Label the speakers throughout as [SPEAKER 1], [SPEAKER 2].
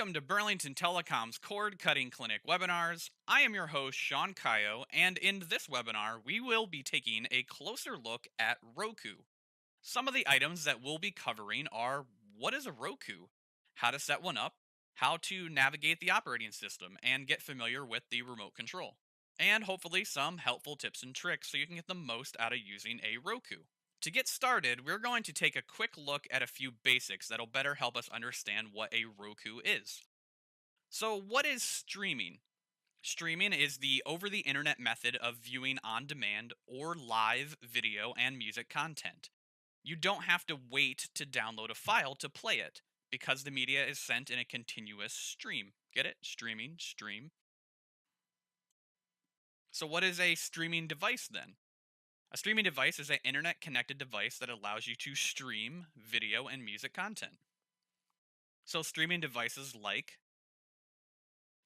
[SPEAKER 1] Welcome to Burlington Telecom's Cord Cutting Clinic webinars. I am your host, Sean Kayo, and in this webinar, we will be taking a closer look at Roku. Some of the items that we'll be covering are what is a Roku, how to set one up, how to navigate the operating system, and get familiar with the remote control, and hopefully some helpful tips and tricks so you can get the most out of using a Roku. To get started, we're going to take a quick look at a few basics that'll better help us understand what a Roku is. So, what is streaming? Streaming is the over the internet method of viewing on demand or live video and music content. You don't have to wait to download a file to play it because the media is sent in a continuous stream. Get it? Streaming, stream. So, what is a streaming device then? A streaming device is an internet connected device that allows you to stream video and music content. So, streaming devices like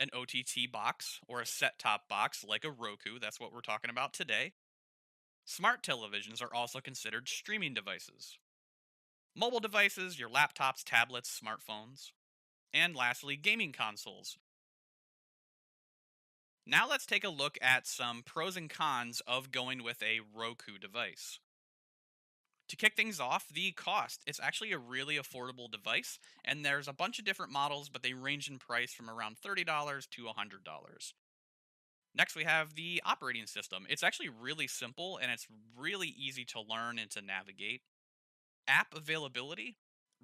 [SPEAKER 1] an OTT box or a set top box like a Roku, that's what we're talking about today. Smart televisions are also considered streaming devices. Mobile devices, your laptops, tablets, smartphones. And lastly, gaming consoles. Now let's take a look at some pros and cons of going with a Roku device. To kick things off, the cost. It's actually a really affordable device, and there's a bunch of different models, but they range in price from around $30 to $100. Next, we have the operating system. It's actually really simple and it's really easy to learn and to navigate. App availability.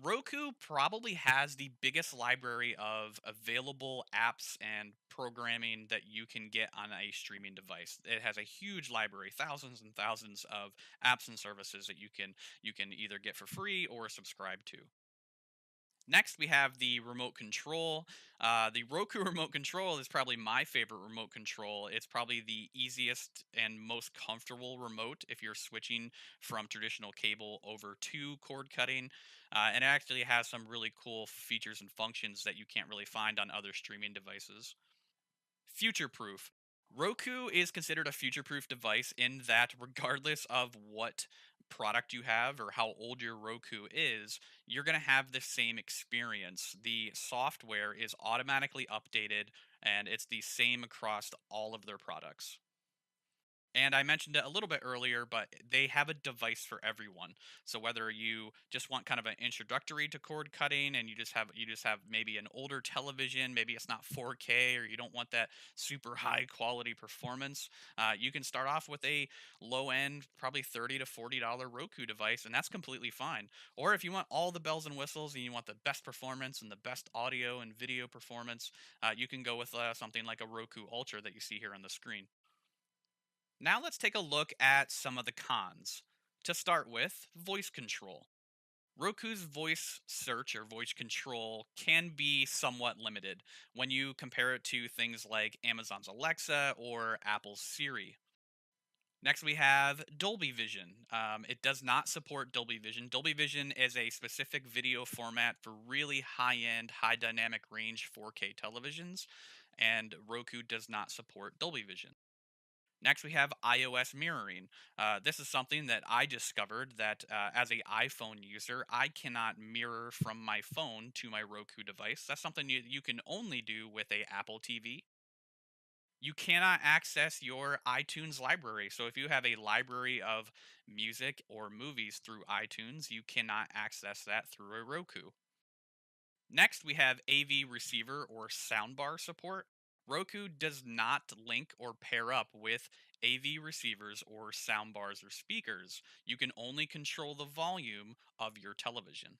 [SPEAKER 1] Roku probably has the biggest library of available apps and programming that you can get on a streaming device. It has a huge library, thousands and thousands of apps and services that you can either get for free or subscribe to. Next, we have the remote control. The Roku remote control is probably my favorite remote control. It's probably the easiest and most comfortable remote if you're switching from traditional cable over to cord cutting. And it actually has some really cool features and functions that you can't really find on other streaming devices. Future proof. Roku is considered a future proof device in that, regardless of what product you have or how old your Roku is, you're going to have the same experience. The software is automatically updated and it's the same across all of their products. And I mentioned it a little bit earlier, but they have a device for everyone. So whether you just want kind of an introductory to cord cutting and you just have maybe an older television, maybe it's not 4K or you don't want that super high quality performance, you can start off with a low end, probably $30 to $40 Roku device, and that's completely fine. Or if you want all the bells and whistles and you want the best performance and the best audio and video performance, you can go with something like a Roku Ultra that you see here on the screen. Now let's take a look at some of the cons. To start with, voice control. Roku's voice search or voice control can be somewhat limited when you compare it to things like Amazon's Alexa or Apple's Siri. Next, we have Dolby Vision. It does not support Dolby Vision. Dolby Vision is a specific video format for really high end, high dynamic range 4K televisions, and Roku does not support Dolby Vision. Next, we have iOS mirroring. This is something that I discovered that as a iPhone user, I cannot mirror from my phone to my Roku device. That's something you can only do with a Apple TV. You cannot access your iTunes library. So if you have a library of music or movies through iTunes, you cannot access that through a Roku. Next, we have AV receiver or soundbar support. Roku does not link or pair up with AV receivers or soundbars or speakers. You can only control the volume of your television.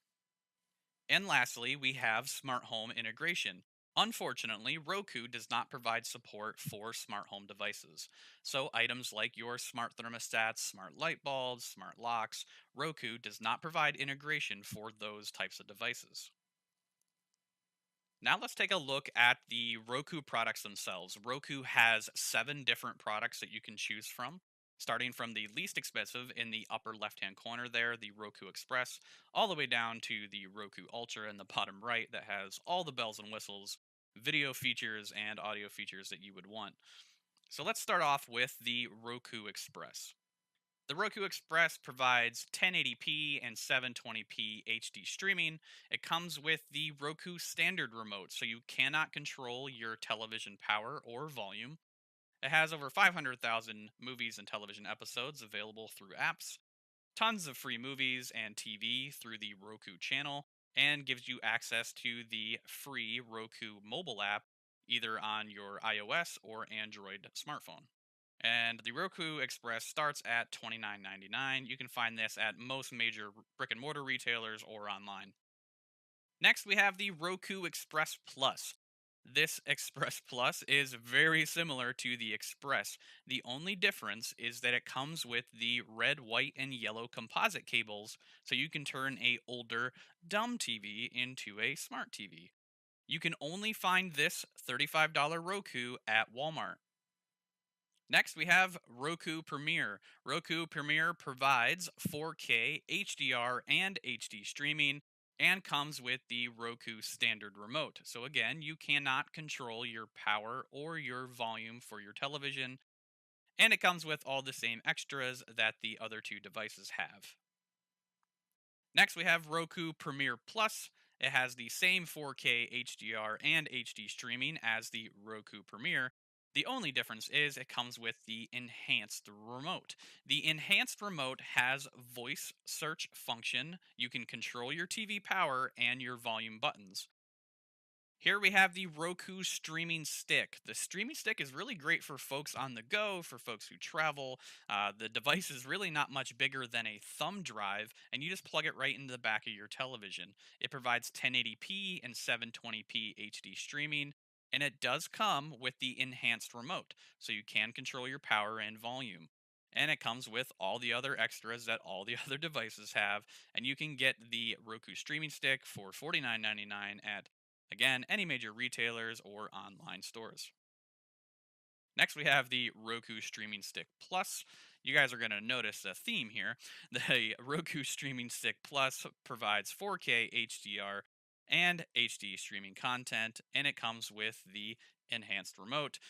[SPEAKER 1] And lastly, we have smart home integration. Unfortunately, Roku does not provide support for smart home devices. So, items like your smart thermostats, smart light bulbs, smart locks, Roku does not provide integration for those types of devices. Now let's take a look at the Roku products themselves. Roku has 7 different products that you can choose from, starting from the least expensive in the upper left hand corner there, the Roku Express, all the way down to the Roku Ultra in the bottom right that has all the bells and whistles, video features, and audio features that you would want. So let's start off with the Roku Express. The Roku Express provides 1080p and 720p HD streaming. It comes with the Roku standard remote, so you cannot control your television power or volume. It has over 500,000 movies and television episodes available through apps, tons of free movies and TV through the Roku channel, and gives you access to the free Roku mobile app either on your iOS or Android smartphone. And the Roku Express starts at $29.99. You can find this at most major brick and mortar retailers or online. Next, we have the Roku Express Plus. This Express Plus is very similar to the Express. The only difference is that it comes with the red, white, and yellow composite cables, so you can turn a older, dumb TV into a smart TV. You can only find this $35 Roku at Walmart. Next, we have Roku Premiere. Roku Premiere provides 4K, HDR, and HD streaming and comes with the Roku standard remote. So, again, you cannot control your power or your volume for your television, and it comes with all the same extras that the other two devices have. Next, we have Roku Premiere Plus. It has the same 4K HDR and HD streaming as the Roku Premiere. The only difference is it comes with the enhanced remote. The enhanced remote has voice search function. You can control your TV power and your volume buttons. Here we have the Roku streaming stick. The streaming stick is really great for folks on the go, for folks who travel. The device is really not much bigger than a thumb drive, and you just plug it right into the back of your television. It provides 1080p and 720p HD streaming, and it does come with the enhanced remote, so you can control your power and volume. And it comes with all the other extras that all the other devices have, and you can get the Roku streaming stick for $49.99 at, again, any major retailers or online stores. Next, we have the Roku Streaming Stick Plus. You guys are going to notice a theme here. The Roku Streaming Stick Plus provides 4K HDR and HD streaming content, and it comes with the enhanced remote.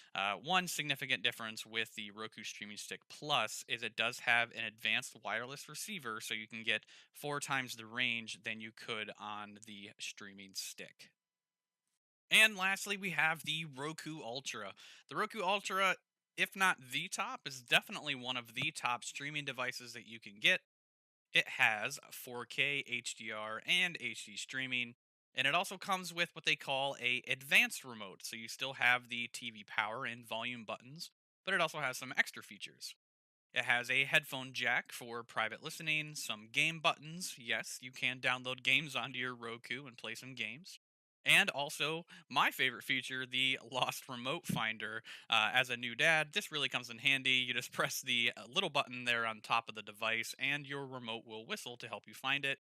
[SPEAKER 1] One significant difference with the Roku Streaming Stick Plus is it does have an advanced wireless receiver, so you can get 4 times the range than you could on the streaming stick. And lastly, we have the Roku Ultra. The Roku Ultra, if not the top, is definitely one of the top streaming devices that you can get. It has 4K HDR and HD streaming, and it also comes with what they call a advanced remote. So you still have the TV power and volume buttons, but it also has some extra features. It has a headphone jack for private listening, some game buttons. Yes, you can download games onto your Roku and play some games. And also, my favorite feature, the Lost Remote Finder. As a new dad, this really comes in handy. You just press the little button there on top of the device, and your remote will whistle to help you find it.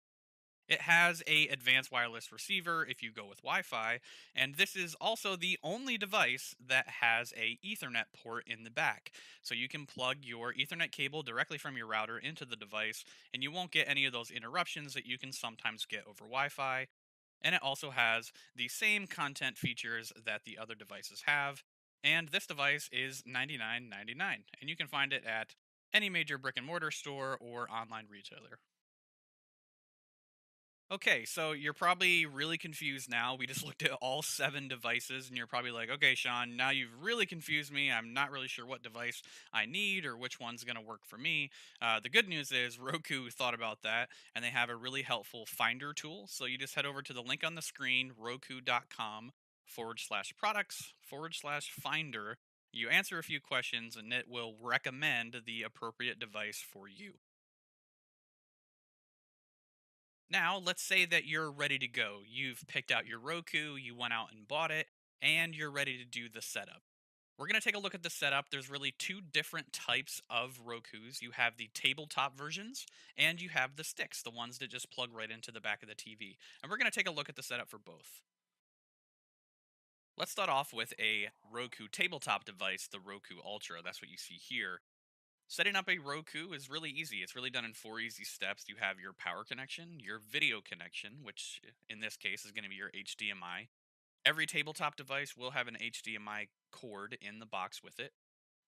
[SPEAKER 1] It has a advanced wireless receiver if you go with Wi-Fi, and this is also the only device that has a Ethernet port in the back. So you can plug your Ethernet cable directly from your router into the device, and you won't get any of those interruptions that you can sometimes get over Wi-Fi. And it also has the same content features that the other devices have. And this device is $99.99, and you can find it at any major brick and mortar store or online retailer. Okay, so you're probably really confused now. We just looked at all 7 devices, and you're probably like, okay, Sean, now you've really confused me. I'm not really sure what device I need or which one's going to work for me. The good news is Roku thought about that, and they have a really helpful finder tool. So you just head over to the link on the screen, roku.com/products/finder. You answer a few questions, and it will recommend the appropriate device for you. Now, let's say that you're ready to go. You've picked out your Roku, you went out and bought it, and you're ready to do the setup. We're going to take a look at the setup. There's really 2 different types of Rokus. You have the tabletop versions, and you have the sticks, the ones that just plug right into the back of the TV. And we're going to take a look at the setup for both. Let's start off with a Roku tabletop device, the Roku Ultra. That's what you see here. Setting up a Roku is really easy. It's really done in 4 easy steps. You have your power connection, your video connection, which in this case is going to be your HDMI. Every tabletop device will have an HDMI cord in the box with it.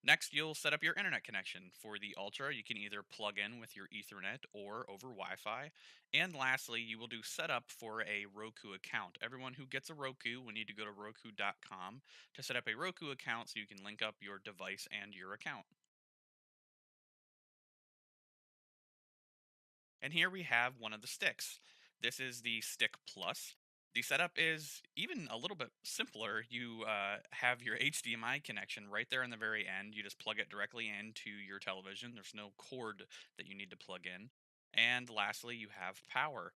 [SPEAKER 1] Next, you'll set up your internet connection. For the Ultra, you can either plug in with your Ethernet or over Wi Fi. And lastly, you will do setup for a Roku account. Everyone who gets a Roku will need to go to Roku.com to set up a Roku account so you can link up your device and your account. And here we have one of the sticks. This is the Stick Plus. The setup is even a little bit simpler. You have your HDMI connection right there in the very end. You just plug it directly into your television. There's no cord that you need to plug in. And lastly, you have power.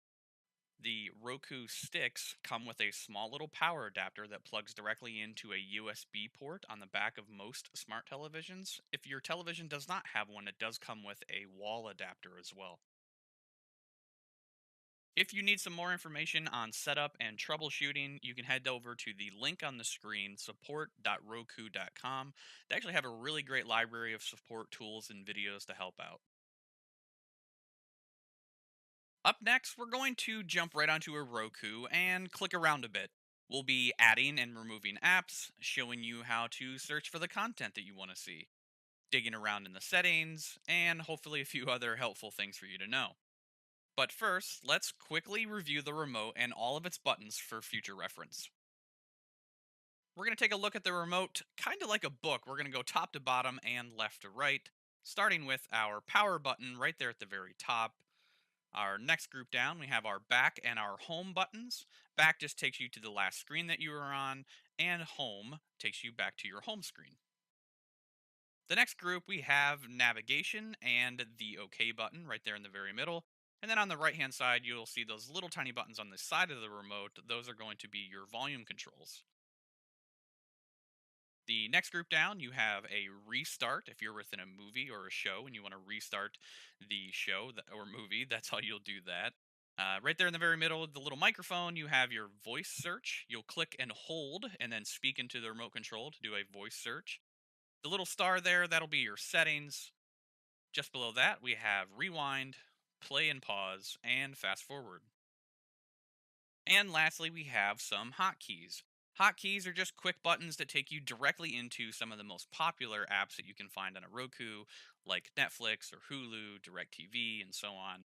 [SPEAKER 1] The Roku sticks come with a small little power adapter that plugs directly into a USB port on the back of most smart televisions. If your television does not have one, it does come with a wall adapter as well. If you need some more information on setup and troubleshooting, you can head over to the link on the screen, support.roku.com. They actually have a really great library of support tools and videos to help out. Up next, we're going to jump right onto a Roku and click around a bit. We'll be adding and removing apps, showing you how to search for the content that you want to see, digging around in the settings, and hopefully a few other helpful things for you to know. But first, let's quickly review the remote and all of its buttons for future reference. We're going to take a look at the remote kind of like a book. We're going to go top to bottom and left to right, starting with our power button right there at the very top. Our next group down, we have our back and our home buttons. Back just takes you to the last screen that you were on, and home takes you back to your home screen. The next group, we have navigation and the OK button right there in the very middle. And then on the right hand side, you'll see those little tiny buttons on the side of the remote. Those are going to be your volume controls. The next group down, you have a restart. If you're within a movie or a show and you want to restart the show or movie, that's how you'll do that. Right there in the very middle of the little microphone, you have your voice search. You'll click and hold and then speak into the remote control to do a voice search. The little star there, that'll be your settings. Just below that, we have rewind, play and pause, and fast forward. And lastly, we have some hotkeys. Hotkeys are just quick buttons that take you directly into some of the most popular apps that you can find on a Roku, like Netflix or Hulu, DirecTV, and so on.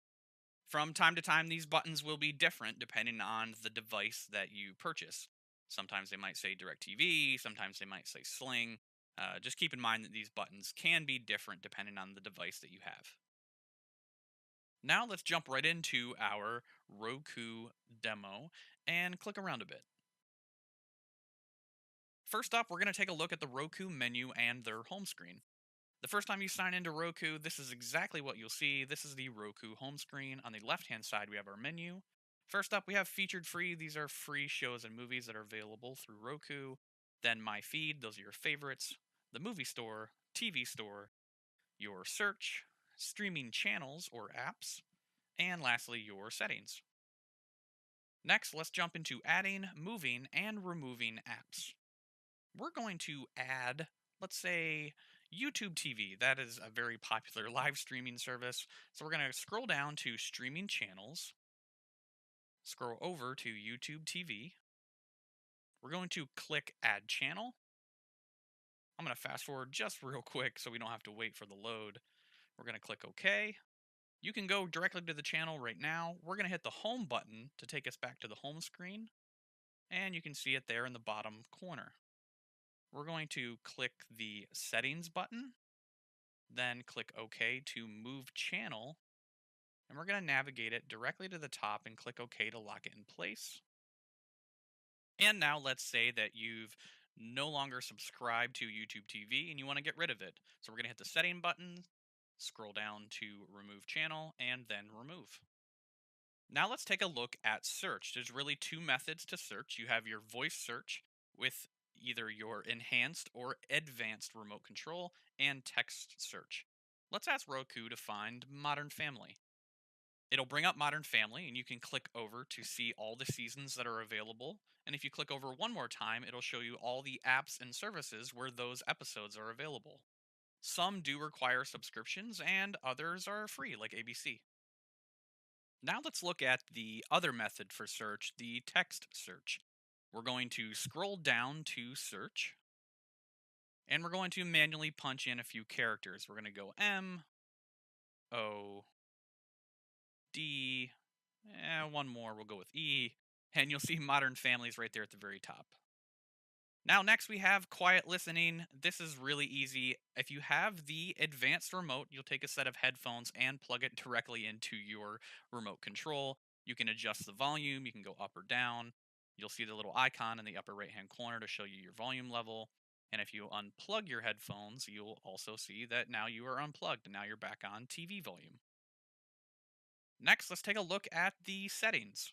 [SPEAKER 1] From time to time, these buttons will be different depending on the device that you purchase. Sometimes they might say DirecTV, sometimes they might say Sling. Just keep in mind that these buttons can be different depending on the device that you have. Now let's jump right into our Roku demo and click around a bit. First up, we're going to take a look at the Roku menu and their home screen. The first time you sign into Roku, this is exactly what you'll see. This is the Roku home screen. On the left hand side, we have our menu. First up, we have featured free. These are free shows and movies that are available through Roku. Then my feed, those are your favorites. The movie store, TV store, your search, streaming channels or apps, and lastly, your settings. Next, let's jump into adding, moving, and removing apps. We're going to add, let's say, YouTube TV. That is a very popular live streaming service. So we're going to scroll down to streaming channels, scroll over to YouTube TV. We're going to click add channel. I'm going to fast forward just real quick so we don't have to wait for the load. We're going to click OK. You can go directly to the channel right now. We're going to hit the home button to take us back to the home screen. And you can see it there in the bottom corner. We're going to click the settings button, then click OK to move channel, and we're going to navigate it directly to the top and click OK to lock it in place. And now let's say that you've no longer subscribed to YouTube TV and you want to get rid of it. So we're going to hit the setting button, scroll down to remove channel, and then remove. Now let's take a look at search. There's really two methods to search. You have your voice search with either your enhanced or advanced remote control and text search. Let's ask Roku to find Modern Family. It'll bring up Modern Family and you can click over to see all the seasons that are available. And if you click over one more time, it'll show you all the apps and services where those episodes are available. Some do require subscriptions and others are free, like ABC. Now let's look at the other method for search, the text search. We're going to scroll down to search, And we're going to manually punch in a few characters. We're going to go M-O-D, one more, we'll go with E, and you'll see Modern Families right there at the very top. Now, next we have quiet listening. This is really easy. If you have the advanced remote, you'll take a set of headphones and plug it directly into your remote control. You can adjust the volume, you can go up or down. You'll see the little icon in the upper right hand corner to show you your volume level. And if you unplug your headphones, you'll also see that now you are unplugged and now you're back on TV volume. Next, let's take a look at the settings.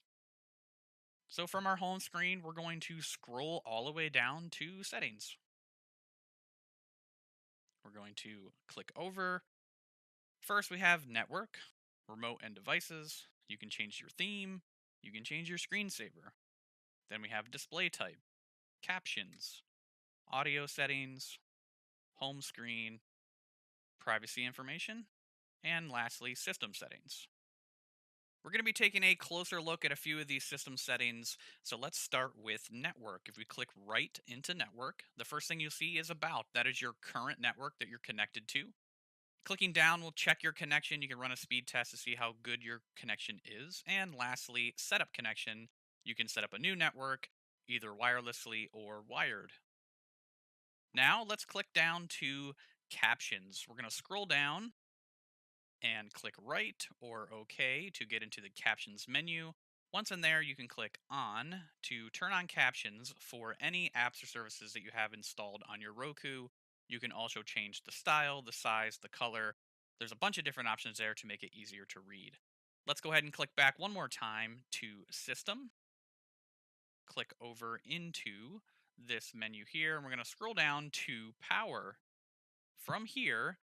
[SPEAKER 1] So from our home screen, we're going to scroll all the way down to settings. We're going to click over. First, we have network, remote and devices. You can change your theme. You can change your screensaver. Then we have display type, captions, audio settings, home screen, privacy information, and lastly, system settings. We're going to be taking a closer look at a few of these system settings. So let's start with network. If we click right into network, the first thing you'll see is about. That is your current network that you're connected to. Clicking down will check your connection. You can run a speed test to see how good your connection is. And lastly, setup connection. You can set up a new network, either wirelessly or wired. Now let's click down to captions. We're going to scroll down and click right or OK to get into the captions menu. Once in there, you can click on to turn on captions for any apps or services that you have installed on your Roku. You can also change the style, the size, the color. There's a bunch of different options there to make it easier to read. Let's go ahead and click back one more time to System. Click over into this menu here, and we're going to scroll down to Power. From here,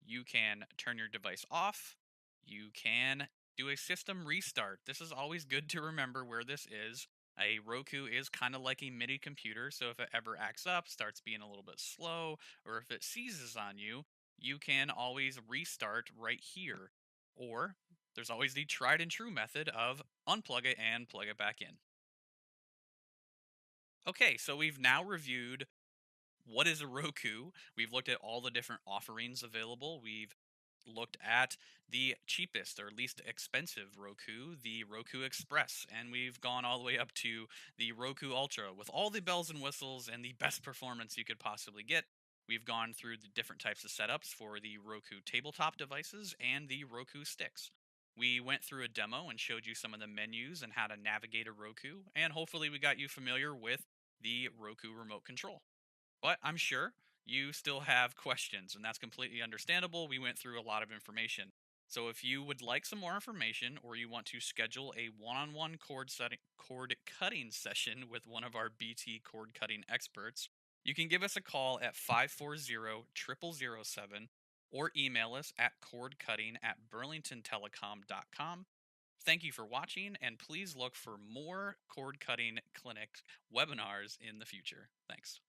[SPEAKER 1] you can turn your device off. You can do a system restart. This is always good to remember where this is. A Roku is kind of like a MIDI computer, so if it ever acts up, starts being a little bit slow, or if it seizes on you, you can always restart right here. Or there's always the tried and true method of unplug it and plug it back in. Okay, so we've now reviewed what is a Roku. We've looked at all the different offerings available. We've looked at the cheapest or least expensive Roku, the Roku Express, and we've gone all the way up to the Roku Ultra with all the bells and whistles and the best performance you could possibly get. We've gone through the different types of setups for the Roku tabletop devices and the Roku sticks. We went through a demo and showed you some of the menus and how to navigate a Roku, and hopefully we got you familiar with the Roku remote control. But I'm sure you still have questions, and that's completely understandable. We went through a lot of information. So if you would like some more information or you want to schedule a one-on-one cord cutting session with one of our BT cord cutting experts, you can give us a call at 540-0007 or email us at cordcutting@burlingtontelecom.com. Thank you for watching, and please look for more cord cutting clinic webinars in the future. Thanks.